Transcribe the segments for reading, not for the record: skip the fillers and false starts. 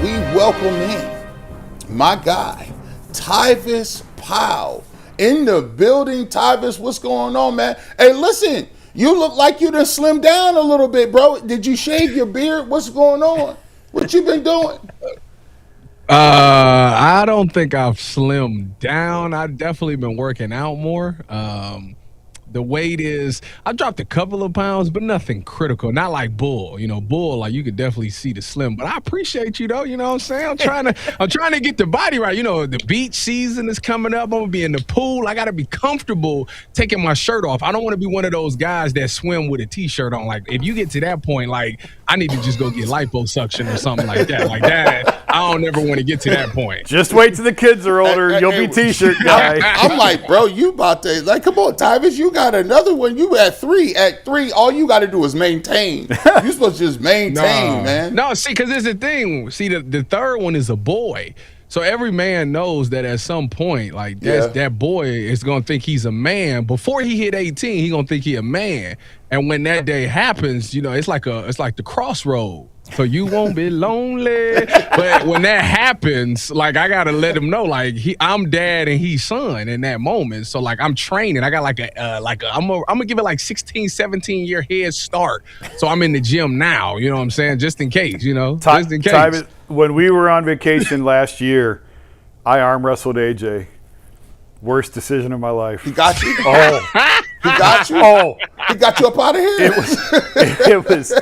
we welcome in my guy, Tyvis Powell, in the building. Tyvis, what's going on, man? Hey, listen, you look like you done slimmed down a little bit, bro. Did you shave your beard? What's going on? What you been doing? I don't think I've slimmed down. I've definitely been working out more. The weight is, I dropped a couple of pounds, but nothing critical. Not like Bull. Bull, like you could definitely see the slim. But I appreciate you though. You know what I'm saying? I'm trying to get the body right. The beach season is coming up. I'm gonna be in the pool. I gotta be comfortable taking my shirt off. I don't want to be one of those guys that swim with a t-shirt on. Like if you get to that point, like I need to just go get liposuction or something like that. Like that. I don't ever want to get to that point. Just wait till the kids are older. You'll be t-shirt guy. I'm like, bro, you about to, like, come on, Tyvis, you got another one. You at three. At three, all you got to do is maintain. You're supposed to just maintain, man. No, see, because there's the thing. See, the third one is a boy. So every man knows that at some point, like that boy is gonna think he's a man. Before he hit 18, he gonna think he a man. And when that day happens, it's like the crossroad. So you won't be lonely. But when that happens, like I gotta let him know, like I'm dad and he's son in that moment. So like I'm training. I got I'm gonna give it like 16, 17 year head start. So I'm in the gym now. You know what I'm saying? Just in case. Just in case. When we were on vacation last year, I arm wrestled AJ. Worst decision of my life. He got you? Oh. He got you? Oh. He got you up out of here? It was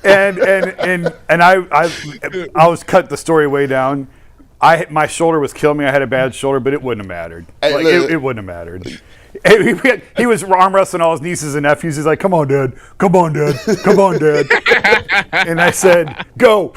and I was cut the story way down. My shoulder was killing me. I had a bad shoulder, but it wouldn't have mattered. It wouldn't have mattered. He was arm wrestling all his nieces and nephews. He's like, come on, Dad. Come on, Dad. Come on, Dad. And I said, go.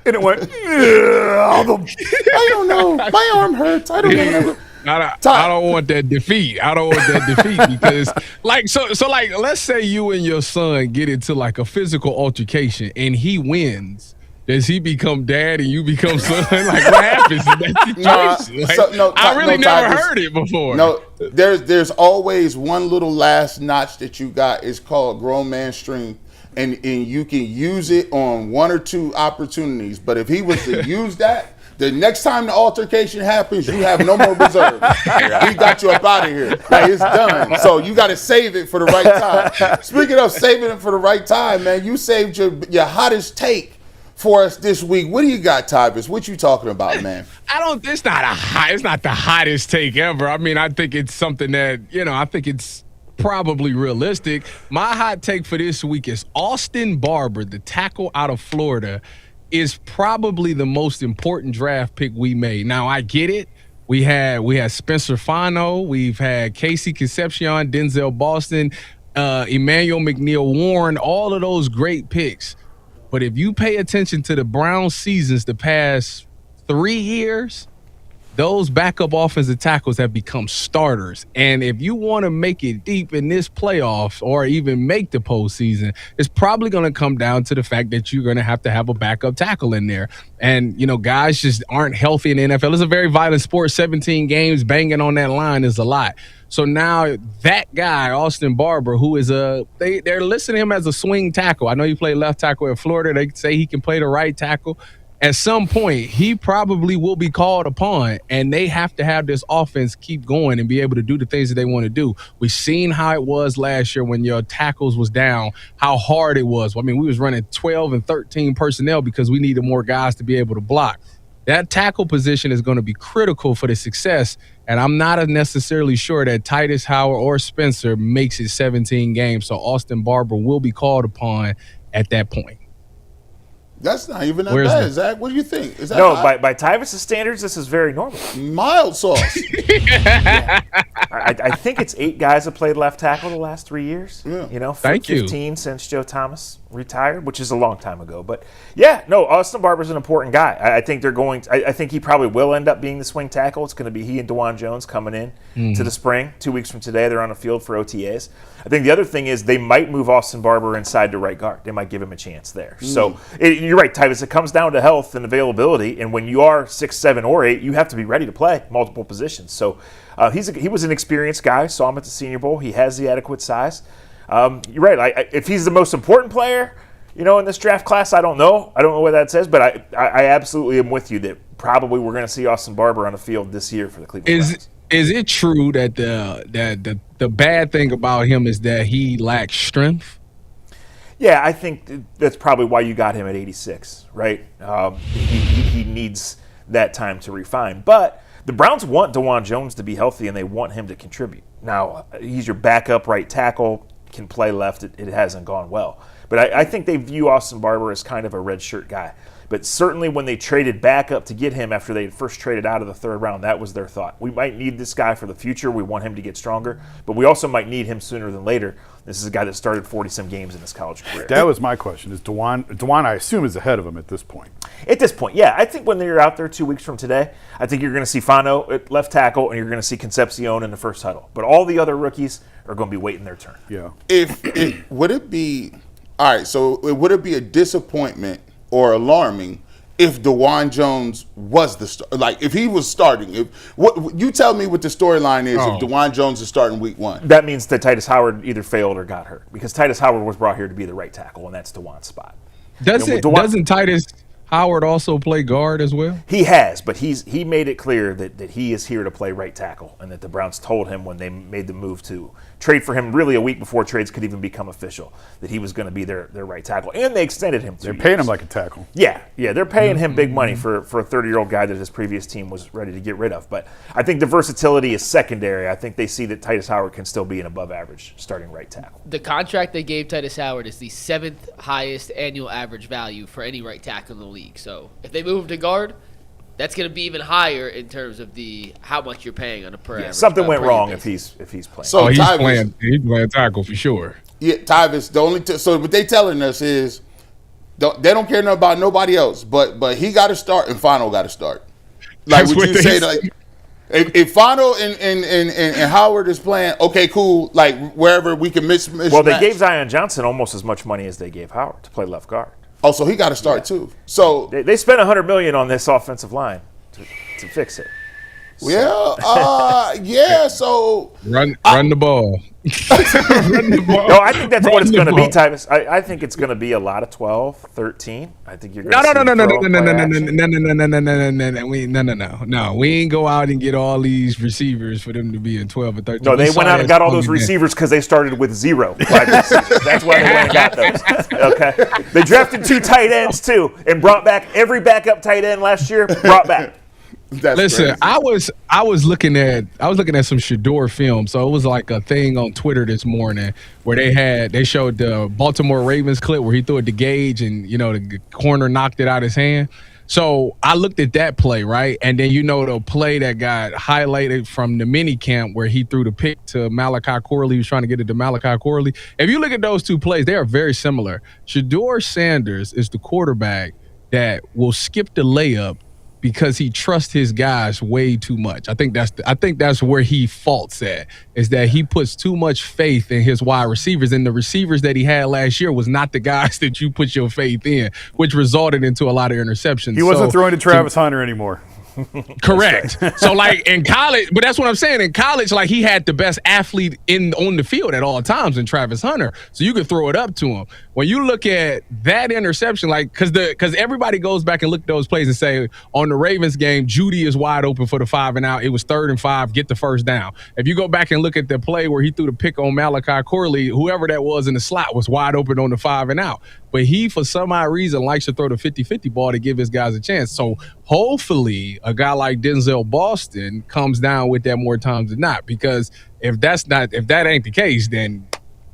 And it went, I don't know. My arm hurts. I don't know. I don't want that defeat. I don't want that defeat because, let's say you and your son get into like a physical altercation and he wins. Does he become dad and you become son? Like, what happens in that situation? I really never heard it before. No, there's always one little last notch that you got. It's called grown man strength. And you can use it on one or two opportunities. But if he was to use that, the next time the altercation happens, you have no more reserve. He got you up out of here. Like, it's done. So you got to save it for the right time. Speaking of saving it for the right time, man, you saved your hottest take for us this week. What do you got, Tyvis? What you talking about, man? It's not the hottest take ever. I mean, I think it's something that, I think it's probably realistic. My hot take for this week is Austin Barber, the tackle out of Florida, is probably the most important draft pick we made. Now, I get it. We had Spencer Fano. We've had Casey Concepcion, Denzel Boston, Emmanuel McNeil Warren, all of those great picks. But if you pay attention to the Browns seasons the past 3 years, those backup offensive tackles have become starters. And if you want to make it deep in this playoffs or even make the postseason, it's probably going to come down to the fact that you're going to have a backup tackle in there. And, guys just aren't healthy in the NFL. It's a very violent sport. 17 games, banging on that line is a lot. So now that guy, Austin Barber, who is they're listing him as a swing tackle. I know he played left tackle at Florida. They say he can play the right tackle. At some point, he probably will be called upon, and they have to have this offense keep going and be able to do the things that they want to do. We've seen how it was last year when your tackles was down, how hard it was. I mean, we was running 12 and 13 personnel because we needed more guys to be able to block. That tackle position is going to be critical for the success, and I'm not necessarily sure that Tyvis Howard or Spencer makes it 17 games, so Austin Barber will be called upon at that point. That's not even that bad, Zach. What do you think? Is that no, by Tyvis' standards, this is very normal. Mild sauce. Yeah. I think it's 8 guys have played left tackle the last 3 years. Yeah. 15 since Joe Thomas retired, which is a long time ago. But yeah, no, Austin Barber's an important guy. I think I think he probably will end up being the swing tackle. It's going to be he and DeJuan Jones coming in to the spring. 2 weeks from today, they're on the field for OTAs. I think the other thing is they might move Austin Barber inside to right guard. They might give him a chance there. So you're right, Tyvis. It comes down to health and availability. And when you are 6, 7, or 8, you have to be ready to play multiple positions. So he was an experienced guy. Saw him at the Senior Bowl. He has the adequate size. You're right. If he's the most important player, In this draft class, I don't know. I don't know what that says, but I absolutely am with you that probably we're going to see Austin Barber on the field this year for the Cleveland Browns. Is it true that the bad thing about him is that he lacks strength? Yeah, I think that's probably why you got him at 86, right? He needs that time to refine. But the Browns want DeJuan Jones to be healthy, and they want him to contribute. Now, he's your backup right tackle, can play left. It hasn't gone well. But I think they view Austin Barber as kind of a red shirt guy. But certainly when they traded back up to get him after they first traded out of the third round, that was their thought. We might need this guy for the future. We want him to get stronger. But we also might need him sooner than later. This is a guy that started 40-some games in his college career. That was my question. Is DeJuan, I assume, is ahead of him at this point? At this point, yeah. I think when they're out there 2 weeks from today, I think you're going to see Fano at left tackle and you're going to see Concepcion in the first huddle. But all the other rookies are going to be waiting their turn. Yeah. Would it be a disappointment or alarming if DeJuan Jones was the start? Like, if he was starting, you tell me what the storyline is if DeJuan Jones is starting week 1. That means that Tyvis Howard either failed or got hurt, because Tyvis Howard was brought here to be the right tackle, and that's DeJuan's spot. Doesn't Tyvis Howard also play guard as well? He has, but he made it clear that he is here to play right tackle, and that the Browns told him when they made the move to trade for him really a week before trades could even become official that he was going to be their right tackle, and they extended him 2 They're years. paying him like a tackle. Yeah, they're paying him big money for a 30-year-old guy that his previous team was ready to get rid of. But I think the versatility is secondary. I think they see that Tyvis Howard can still be an above-average starting right tackle. The contract they gave Tyvis Howard is the 7th highest annual average value for any right tackle in the league. So if they move him to guard, that's going to be even higher in terms of how much you're paying on a per average. Something went wrong if he's playing. So he's playing tackle for sure. Yeah, Tyvis. So what they telling us is they don't care nothing about nobody else, but he got to start and Fano got to start. Like, would you say like if Fano and Howard is playing, okay, cool. Like, wherever we can miss. Well, they gave Zion Johnson almost as much money as they gave Howard to play left guard. Oh, so he got to start too. So they spent $100 million on this offensive line to fix it. Yeah. So run the ball. No, I think that's what it's going to be, Tyvis. I think it's going to be a lot of 12, 13. I think you're going No. We ain't go out and get all these receivers for them to be in 12 or 13. No, they went out and got all those receivers because they started with 0 wide receivers. That's why they went and got those. Okay, they drafted 2 tight ends too, and brought back every backup tight end last year. Brought back. Listen, crazy. I was looking at some Shador film. So it was like a thing on Twitter this morning where they showed the Baltimore Ravens clip where he threw it to Gage and the corner knocked it out his hand. So I looked at that play, right? And then the play that got highlighted from the mini camp where he threw the pick to Malachi Corley. He was trying to get it to Malachi Corley. If you look at those 2 plays, they are very similar. Shador Sanders is the quarterback that will skip the layup because he trusts his guys way too much. I think that's where he faults at, is that he puts too much faith in his wide receivers, and the receivers that he had last year was not the guys that you put your faith in, which resulted into a lot of interceptions. He wasn't throwing to Travis Hunter anymore. Correct. So like in college, but that's what I'm saying. In college, like he had the best athlete on the field at all times in Travis Hunter. So you could throw it up to him. When you look at that interception, like because everybody goes back and look at those plays and say on the Ravens game, Judy is wide open for the 5 and out. It was 3rd and 5, get the first down. If you go back and look at the play where he threw the pick on Malachi Corley, whoever that was in the slot was wide open on the 5 and out. But he, for some odd reason, likes to throw the 50-50 ball to give his guys a chance. So hopefully a guy like Denzel Boston comes down with that more times than not. Because if that ain't the case, then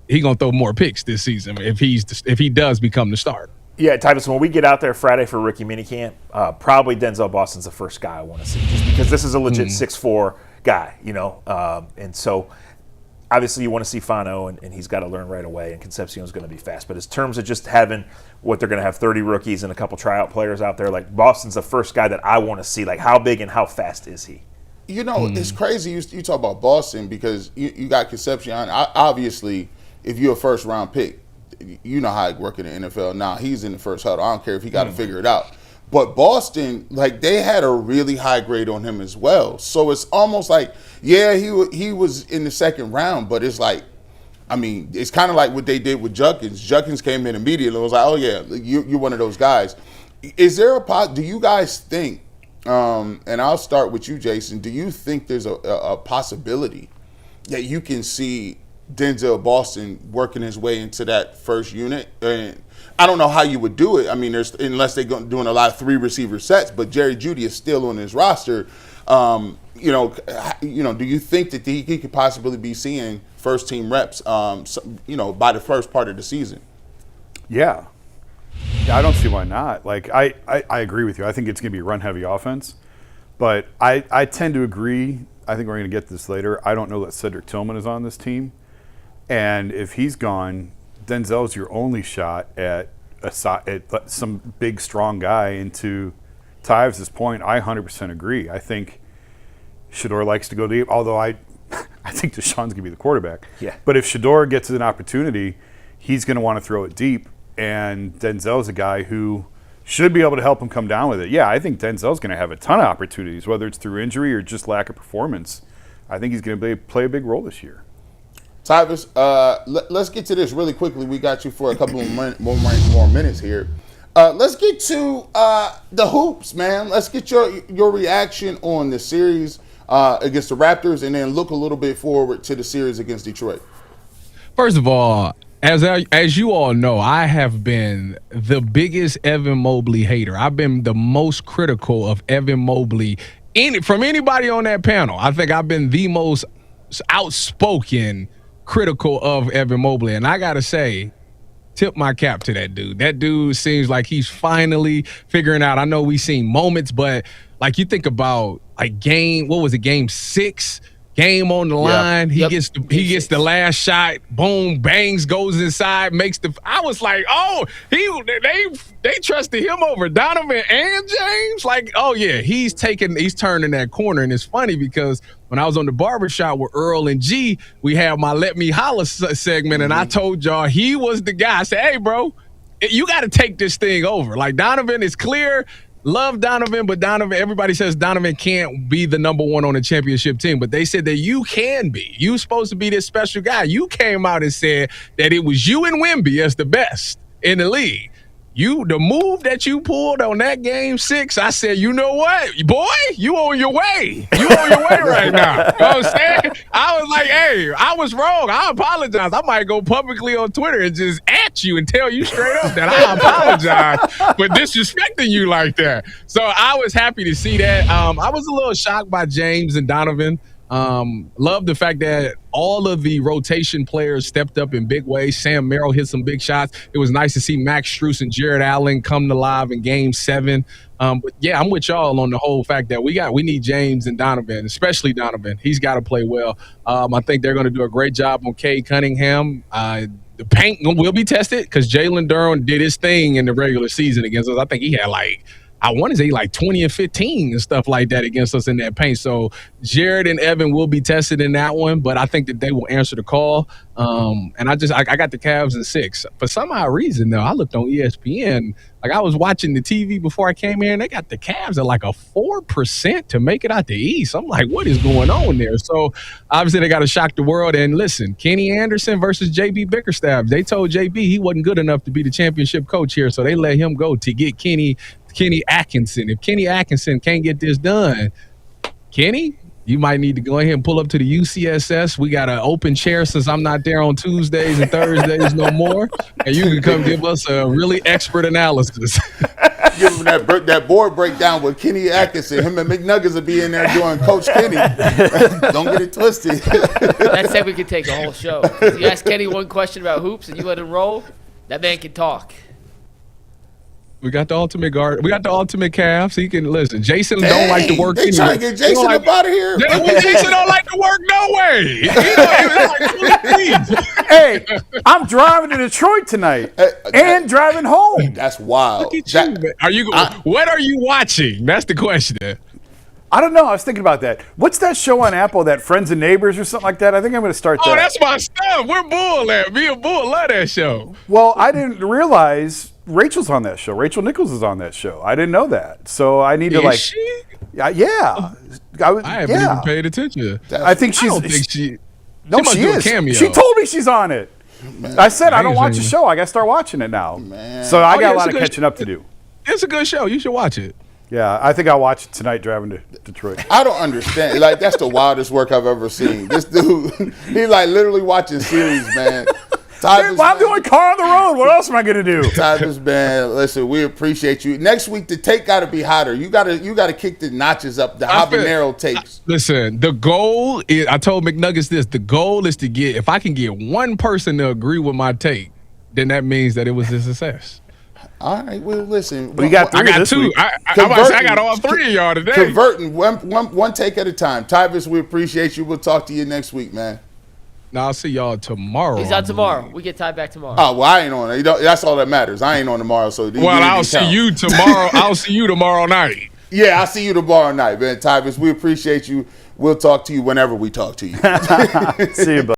he gonna throw more picks this season if he does become the starter. Yeah, Tyvis, when we get out there Friday for rookie minicamp, probably Denzel Boston's the first guy I want to see, just because this is a legit 6'4" guy, and so obviously you want to see Fano, and he's got to learn right away, and Concepcion's going to be fast. But in terms of just having what they're going to have 30 rookies and a couple tryout players out there, like Boston's the first guy that I want to see. Like, how big and how fast is he? It's crazy you talk about Boston because you got Concepcion. Obviously, if you're a first-round pick, you know how it works in the NFL. Now, he's in the first huddle. I don't care if he got to figure it out. But Boston, like, they had a really high grade on him as well. So it's almost like, yeah, he was in the second round, but it's like, I mean, it's kind of like what they did with Judkins. Judkins came in immediately and was like, oh, yeah, you're one of those guys. Is there do you guys think, and I'll start with you, Jason, do you think there's a possibility that you can see Denzel Boston working his way into that first unit? And I don't know how you would do it. I mean, unless they're doing a lot of 3 receiver sets, but Jerry Jeudy is still on his roster. Do you think that he could possibly be seeing first team reps, by the first part of the season? Yeah, I don't see why not. Like I agree with you. I think it's going to be a run heavy offense, but I tend to agree. I think we're going to get this later. I don't know that Cedric Tillman is on this team, and if he's gone, Denzel's your only shot at some big strong guy. And to Tyvis' point, I 100% agree. I think Shedeur likes to go deep, although I think Deshaun's going to be the quarterback. Yeah. But if Shedeur gets an opportunity, he's going to want to throw it deep, and Denzel's a guy who should be able to help him come down with it. Yeah, I think Denzel's going to have a ton of opportunities, whether it's through injury or just lack of performance. I think he's going to play a big role this year. Tyvis, let's get to this really quickly. We got you for a couple of more minutes here. Let's get to the hoops, man. Let's get your reaction on the series against the Raptors, and then look a little bit forward to the series against Detroit. First of all, as you all know, I have been the biggest Evan Mobley hater. I've been the most critical of Evan Mobley from anybody on that panel. I think I've been the most outspoken critical of Evan Mobley. And I got to say, tip my cap to that dude. That dude seems like he's finally figuring out. I know we've seen moments, but like you think about game 6, game on the line. He gets the last shot. Boom, bangs, goes inside, makes the. I was like, oh, they trusted him over Donovan and James. Like, oh yeah, he's turning that corner. And it's funny because when I was on the barbershop with Earl and G, we had my Let Me Holler segment, and I told y'all he was the guy. I said, hey, bro, you got to take this thing over. Like, Donovan is clear. Love Donovan, but everybody says Donovan can't be the number one on a championship team. But they said that you can be. You're supposed to be this special guy. You came out and said that it was you and Wemby as the best in the league. The move that you pulled on that game 6, I said, you know what, boy, you on your way. You on your way right now. You know what I'm saying? I was like, hey, I was wrong. I apologize. I might go publicly on Twitter and just at you and tell you straight up that I apologize for disrespecting you like that. So I was happy to see that. I was a little shocked by James and Donovan. Love the fact that all of the rotation players stepped up in big ways. Sam Merrill hit some big shots. It was nice to see Max Strus and Jared Allen come to live in Game 7. But yeah, I'm with y'all on the whole fact that we need James and Donovan, especially Donovan. He's got to play well. I think they're going to do a great job on Cade Cunningham. The paint will be tested because Jalen Durham did his thing in the regular season against us. I think he had I want to say 20 and 15 and stuff like that against us in that paint. So Jared and Evan will be tested in that one, but I think that they will answer the call. And I got the Cavs in 6. For some odd reason, though, I looked on ESPN. I was watching the TV before I came here, and they got the Cavs at a 4% to make it out the East. I'm like, what is going on there? So obviously they got to shock the world. And listen, Kenny Anderson versus JB Bickerstaff. They told JB he wasn't good enough to be the championship coach here, so they let him go to get Kenny Atkinson. If Kenny Atkinson can't get this done, Kenny, you might need to go ahead and pull up to the UCSS. We got an open chair since I'm not there on Tuesdays and Thursdays no more, and you can come give us a really expert analysis. Give him that board breakdown with Kenny Atkinson. Him and McNuggets will be in there doing Coach Kenny. Don't get it twisted. That said, we could take a whole show. If you ask Kenny one question about hoops and you let him roll, that man can talk. We got the ultimate guard. We got the ultimate calf, so you can listen. Jason don't like to work. They trying to get Jason up out of here. Jason don't like to work no way. Hey, I'm driving to Detroit tonight and driving home. That's wild. Look at you. What are you watching? That's the question. I don't know. I was thinking about that. What's that show on Apple, that Friends and Neighbors or something like that? I think I'm going to start that. Oh, that's my stuff. We're Bull at. Me and Bull love that show. Well, I didn't realize Rachel's on that show. Rachel Nichols is on that show. I didn't know that. So I need to she? Yeah. I haven't even paid attention. I think she's. No, must she do a is. cameo. She told me she's on it. Man, I said I don't ain't watch the saying show. I got to start watching it now. Man. So I got a lot it's of good catching up to do. It's a good show. You should watch it. Yeah, I think I'll watch it tonight driving to Detroit. I don't understand. Like, that's the wildest work I've ever seen. This dude, he's like literally watching series, man. Tyvis, I'm the only car on the road. What else am I gonna do? Tyvis, man, listen, we appreciate you. Next week, the take got to be hotter. You gotta kick the notches up. The habanero takes. Listen, the goal is. I told McNuggets this. The goal is to get. If I can get one person to agree with my take, then that means that it was a success. All right, well, listen. We got three I got this two. week. I got all three of y'all today. Converting one take at a time. Tyvis, we appreciate you. We'll talk to you next week, man. Now I'll see y'all tomorrow. He's on tomorrow. We get tied back tomorrow. Oh, well, I ain't on it. That's all that matters. I ain't on tomorrow. So I'll see you tomorrow. I'll see you tomorrow night. Yeah, I'll see you tomorrow night, man. Tyvis, we appreciate you. We'll talk to you whenever we talk to you. See you, bud.